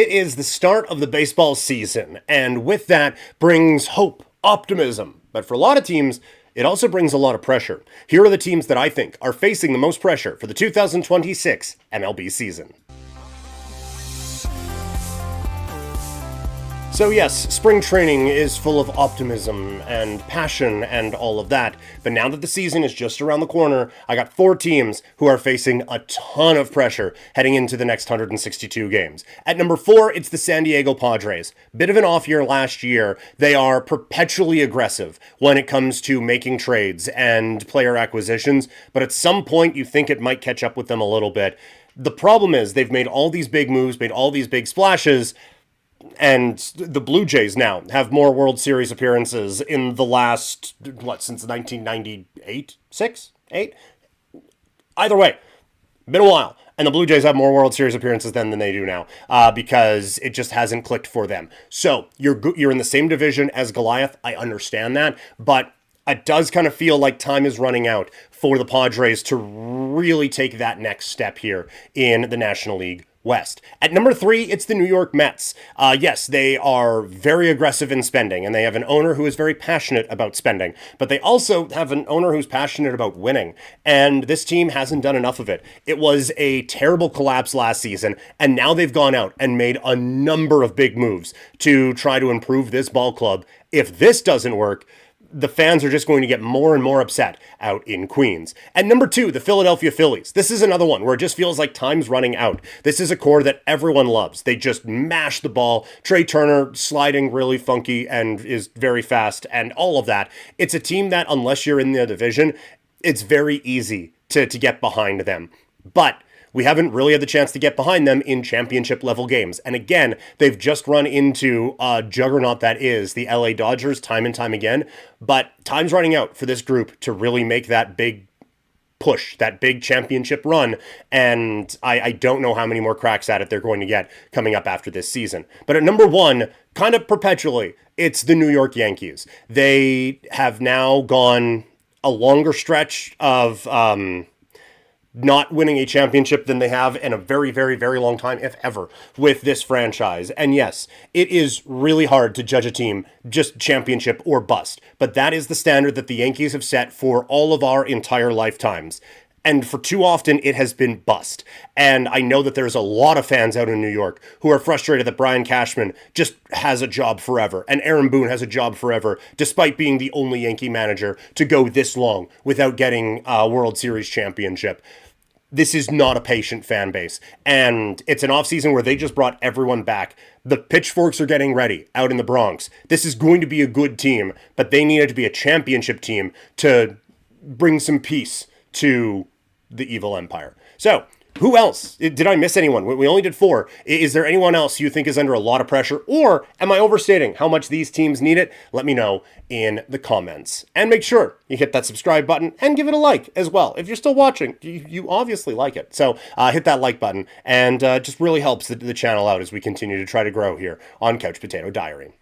It is the start of the baseball season, and with that brings hope, optimism. But for a lot of teams, it also brings a lot of pressure. Here are the teams that I think are facing the most pressure for the 2026 MLB season. So yes, spring training is full of optimism and passion and all of that, but now that the season is just around the corner, I got 4 teams who are facing a ton of pressure heading into the next 162 games. At number 4, it's the San Diego Padres. Bit of an off year last year. They are perpetually aggressive when it comes to making trades and player acquisitions, but at some point you think it might catch up with them a little bit. The problem is they've made all these big moves, made all these big splashes, and the Blue Jays now have more World Series appearances in the last, since 1998? 6? 8? Either way, been a while. And the Blue Jays have more World Series appearances than they do now because it just hasn't clicked for them. So you're in the same division as Goliath. I understand that. But it does kind of feel like time is running out for the Padres to really take that next step here in the National League West. At number 3, it's the New York Mets. Yes, they are very aggressive in spending, and they have an owner who is very passionate about spending, but they also have an owner who's passionate about winning, and this team hasn't done enough of it. It was a terrible collapse last season, and now they've gone out and made a number of big moves to try to improve this ball club. If this doesn't work, the fans are just going to get more and more upset out in Queens. At number 2, the Philadelphia Phillies. This is another one where it just feels like time's running out. This is a core that everyone loves. They just mash the ball. Trey Turner sliding really funky and is very fast and all of that. It's a team that, unless you're in the division, it's very easy to get behind them. But we haven't really had the chance to get behind them in championship level games. And again, they've just run into a juggernaut that is the LA Dodgers time and time again. But time's running out for this group to really make that big push, that big championship run. And I don't know how many more cracks at it they're going to get coming up after this season. But at number 1, kind of perpetually, it's the New York Yankees. They have now gone a longer stretch of not winning a championship than they have in a very, very, very long time, if ever, with this franchise. And yes, it is really hard to judge a team just championship or bust, but that is the standard that the Yankees have set for all of our entire lifetimes. And for too often, it has been bust. And I know that there's a lot of fans out in New York who are frustrated that Brian Cashman just has a job forever, and Aaron Boone has a job forever, despite being the only Yankee manager to go this long without getting a World Series championship. This is not a patient fan base. And it's an offseason where they just brought everyone back. The pitchforks are getting ready out in the Bronx. This is going to be a good team, but they needed to be a championship team to bring some peace to the evil empire. So, who else? Did I miss anyone? We only did 4. Is there anyone else you think is under a lot of pressure? Or am I overstating how much these teams need it? Let me know in the comments. And make sure you hit that subscribe button and give it a like as well. If you're still watching, you obviously like it. So hit that like button and just really helps the channel out as we continue to try to grow here on Couch Potato Diary.